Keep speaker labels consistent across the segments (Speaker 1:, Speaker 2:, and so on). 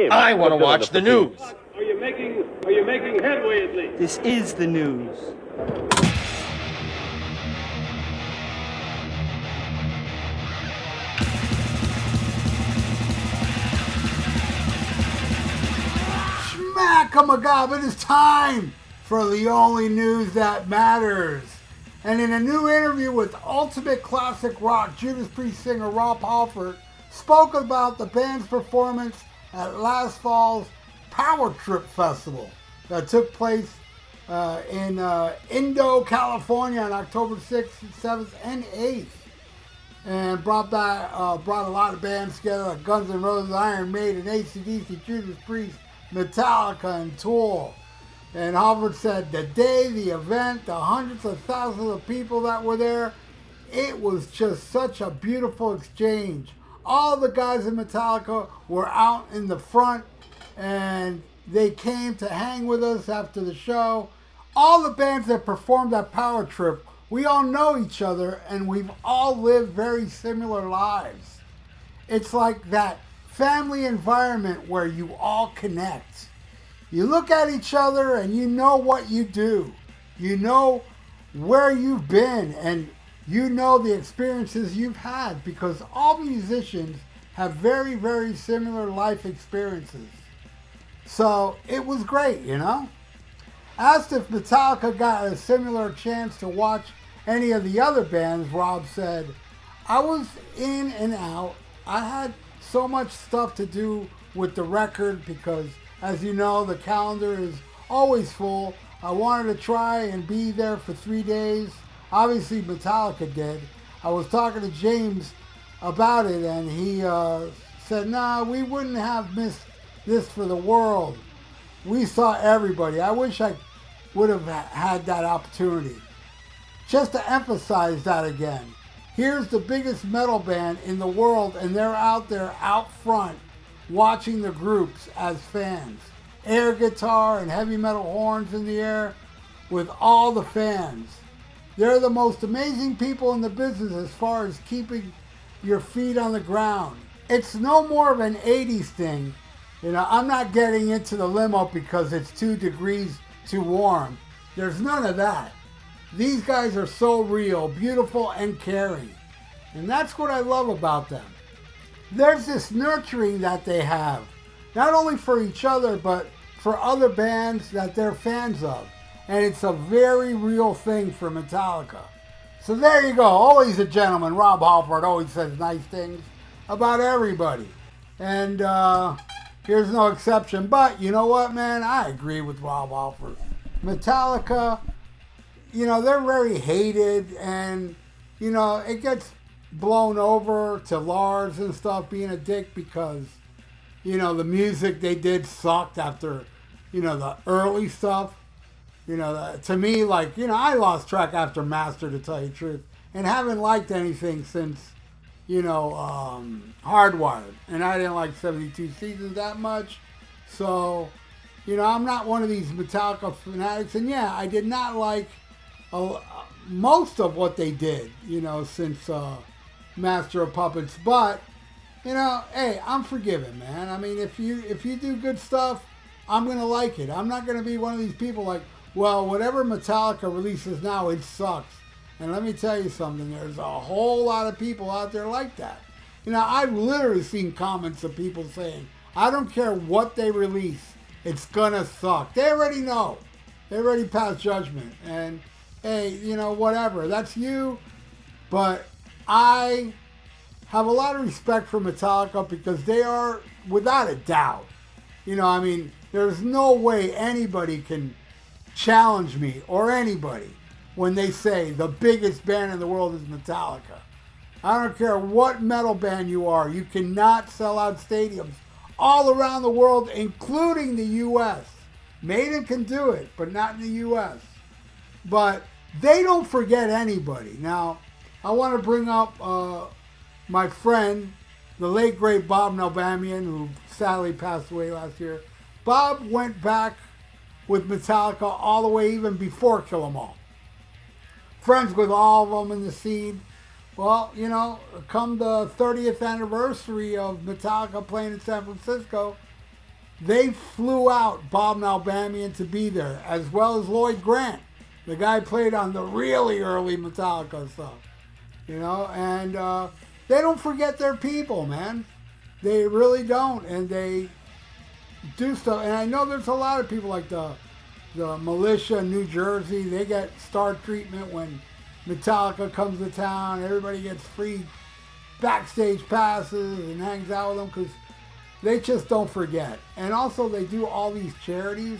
Speaker 1: him.
Speaker 2: I want to watch the news.
Speaker 3: Are you making headway at least?
Speaker 4: This is the news.
Speaker 5: Schmack-a-ma-gob, it is time for the only news that matters. And in a new interview with ultimate classic rock Judas Priest singer Rob Halford, spoke about the band's performance at last fall's Power Trip Festival that took place in Indo, California on October 6th, 7th, and 8th. And brought a lot of bands together like Guns N' Roses, Iron Maiden, AC/DC, Judas Priest, Metallica, and Tool. And Halford said the day, the event, the hundreds of thousands of people that were there, it was just such a beautiful exchange. All the guys in Metallica were out in the front and they came to hang with us after the show. All the bands that performed at Power Trip, we all know each other and we've all lived very similar lives. It's like that family environment where you all connect. You look at each other and you know what you do. You know where you've been and you know the experiences you've had because all musicians have very, very similar life experiences. So it was great, you know? Asked if Metallica got a similar chance to watch any of the other bands, Rob said, I was in and out. I had so much stuff to do with the record because, as you know, the calendar is always full. I wanted to try and be there for 3 days. Obviously, Metallica did. I was talking to James about it, and he said, nah, we wouldn't have missed this for the world. We saw everybody. I wish I would have had that opportunity. Just to emphasize that again, here's the biggest metal band in the world, and they're out there out front watching the groups as fans. Air guitar and heavy metal horns in the air with all the fans. They're the most amazing people in the business as far as keeping your feet on the ground. It's no more of an 80s thing. You know, I'm not getting into the limo because it's 2 degrees too warm. There's none of that. These guys are so real, beautiful, and caring. And that's what I love about them. There's this nurturing that they have, not only for each other, but for other bands that they're fans of. And it's a very real thing for Metallica. So there you go. Always a gentleman. Rob Halford always says nice things about everybody. And here's no exception. But you know what, man? I agree with Rob Halford. Metallica, you know, they're very hated. And, you know, it gets blown over to Lars and stuff being a dick because, you know, the music they did sucked after, you know, the early stuff. You know, to me, like, you know, I lost track after Master, to tell you the truth, and haven't liked anything since, you know, Hardwired. And I didn't like 72 Seasons that much. So, you know, I'm not one of these Metallica fanatics. And yeah, I did not like most of what they did, you know, since Master of Puppets. But, you know, hey, I'm forgiven, man. I mean, if you do good stuff, I'm going to like it. I'm not going to be one of these people like, well, whatever Metallica releases now, it sucks. And let me tell you something, there's a whole lot of people out there like that. You know, I've literally seen comments of people saying, I don't care what they release, it's gonna suck. They already know. They already passed judgment. And, hey, you know, whatever, that's you. But I have a lot of respect for Metallica because they are, without a doubt, you know, I mean, there's no way anybody can challenge me or anybody when they say the biggest band in the world is Metallica. I don't care what metal band you are, you cannot sell out stadiums all around the world, including the U.S. Maiden can do it, but not in the U.S. But they don't forget anybody. Now, I want to bring up my friend, the late great Bob Nalbamian, who sadly passed away last year. Bob went back with Metallica all the way even before Kill 'Em All. Friends with all of them in the scene. Well, you know, come the 30th anniversary of Metallica playing in San Francisco, they flew out Bob Nalbamian to be there, as well as Lloyd Grant. The guy played on the really early Metallica stuff. You know, and they don't forget their people, man. They really don't, and they do stuff. And I know there's a lot of people like the militia in New Jersey. They get star treatment when Metallica comes to town. Everybody gets free backstage passes and hangs out with them because they just don't forget. And also they do all these charities,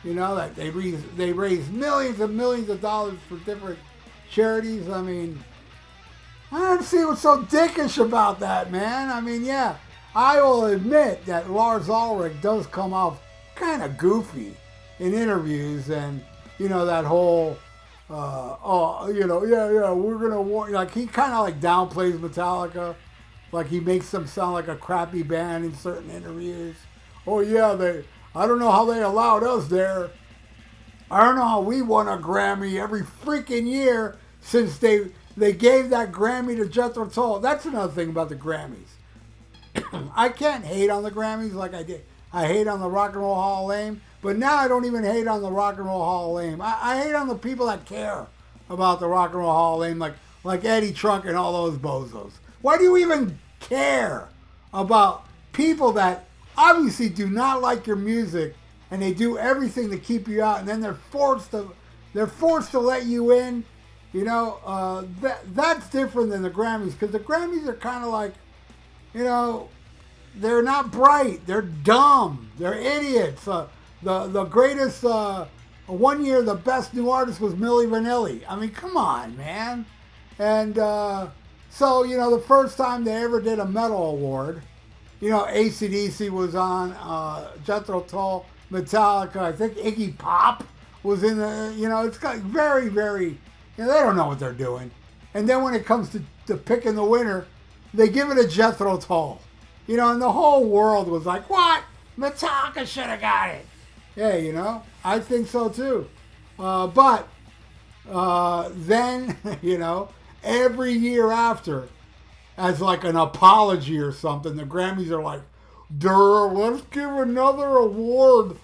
Speaker 5: you know, that they raise millions and millions of dollars for different charities. I mean, I don't see what's so dickish about that, man. I mean, yeah, I will admit that Lars Ulrich does come off kind of goofy in interviews, and, you know, that whole, we're going to warn, like, he kind of like downplays Metallica. Like, he makes them sound like a crappy band in certain interviews. Oh, yeah, I don't know how they allowed us there. I don't know how we won a Grammy every freaking year since they gave that Grammy to Jethro Tull. That's another thing about the Grammys. I can't hate on the Grammys like I did. I hate on the Rock and Roll Hall of Fame, but now I don't even hate on the Rock and Roll Hall of Fame. I hate on the people that care about the Rock and Roll Hall of Fame, like Eddie Trunk and all those bozos. Why do you even care about people that obviously do not like your music and they do everything to keep you out, and then they're forced to let you in? You know, that's different than the Grammys, because the Grammys are kind of like, you know, they're not bright, they're dumb, they're idiots. The greatest, one year the best new artist was Milli Vanilli. I mean, come on, man. And so, you know, the first time they ever did a metal award, you know, AC/DC was on, Jethro Tull, Metallica, I think Iggy Pop was in the, you know, it's got very, very, you know, they don't know what they're doing. And then when it comes to picking the winner, they give it to Jethro Tull. You know, and the whole world was like, what? Metallica should have got it. Yeah, you know, I think so too. But then, you know, every year after, as like an apology or something, the Grammys are like, let's give another award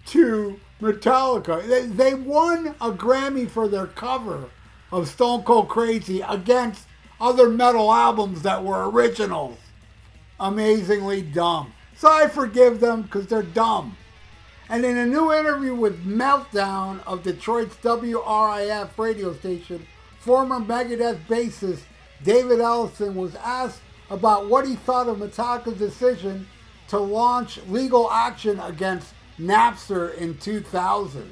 Speaker 5: to Metallica. They won a Grammy for their cover of Stone Cold Crazy against other metal albums that were originals. Amazingly dumb. So I forgive them because they're dumb. And in a new interview with Meltdown of Detroit's WRIF radio station, former Megadeth bassist David Ellifson was asked about what he thought of Metallica's decision to launch legal action against Napster in 2000.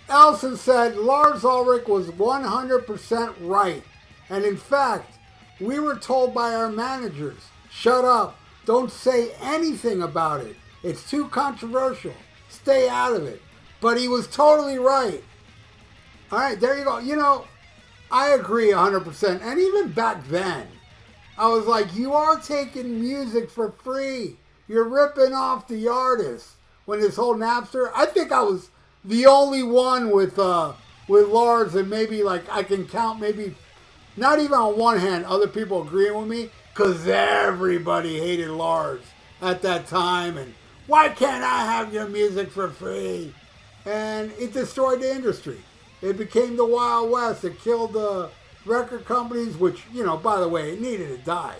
Speaker 5: Ellifson said Lars Ulrich was 100% right. And in fact, we were told by our managers, shut up, don't say anything about it. It's too controversial. Stay out of it. But he was totally right. All right, there you go. You know, I agree 100%. And even back then, I was like, you are taking music for free. You're ripping off the artist. When this whole Napster, I think I was the only one with Lars, and maybe like I can count maybe not even on one hand other people agreeing with me, because everybody hated Lars at that time, and why can't I have your music for free? And it destroyed the industry. It became the Wild West. It killed the record companies, which, you know, by the way, it needed to die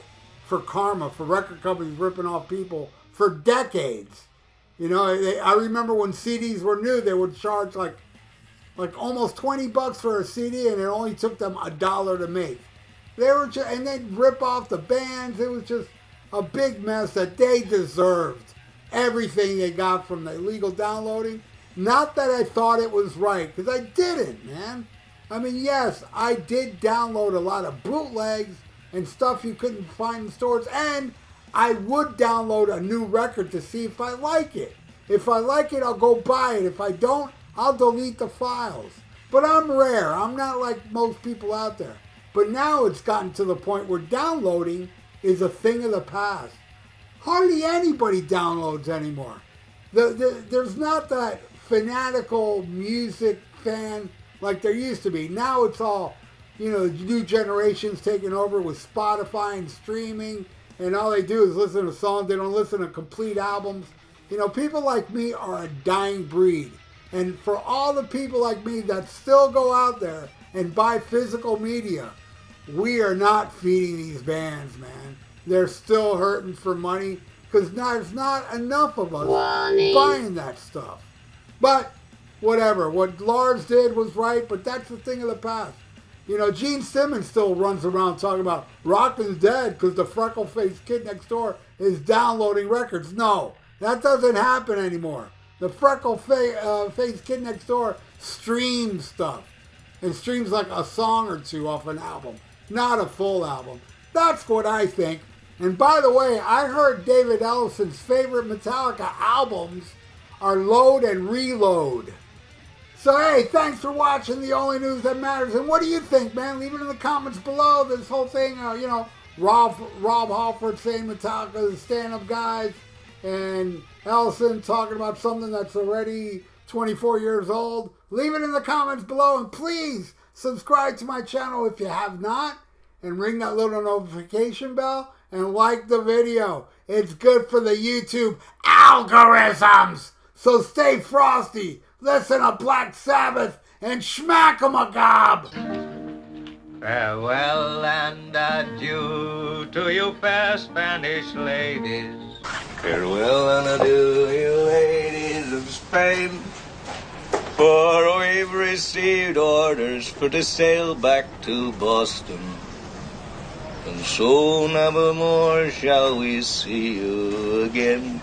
Speaker 5: for karma, for record companies ripping off people for decades. You know, I remember when CDs were new, they would charge like almost $20 for a CD, and it only took them $1 to make. And they'd rip off the bands. It was just a big mess that they deserved everything they got from the illegal downloading. Not that I thought it was right, because I didn't, man. I mean, yes, I did download a lot of bootlegs and stuff you couldn't find in stores, and I would download a new record to see if I like it. If I like it, I'll go buy it. If I don't, I'll delete the files. But I'm rare. I'm not like most people out there. But now it's gotten to the point where downloading is a thing of the past. Hardly anybody downloads anymore. There's not that fanatical music fan like there used to be. Now it's all, you know, new generations taking over with Spotify and streaming, and all they do is listen to songs. They don't listen to complete albums. You know, people like me are a dying breed. And for all the people like me that still go out there and buy physical media, we are not feeding these bands, man. They're still hurting for money because there's not enough of us buying that stuff. But whatever. What Lars did was right, but that's the thing of the past. You know, Gene Simmons still runs around talking about Rockman's dead because the freckle-faced kid next door is downloading records. No, that doesn't happen anymore. The freckle-faced kid next door streams stuff. And streams like a song or two off an album, not a full album. That's what I think. And by the way, I heard David Ellifson's favorite Metallica albums are Load and Reload. So hey, thanks for watching The Only News That Matters. And what do you think, man? Leave it in the comments below. This whole thing, Rob Halford saying Metallica is stand-up guys, and Ellison talking about something that's already 24 years old. Leave it in the comments below, and please subscribe to my channel if you have not, and ring that little notification bell, and like the video. It's good for the YouTube algorithms. So stay frosty, listen to Black Sabbath, and smack 'em a gob.
Speaker 1: Farewell and adieu to you fair Spanish ladies. Farewell and adieu, you ladies of Spain. For we've received orders for to sail back to Boston. And so never more shall we see you again.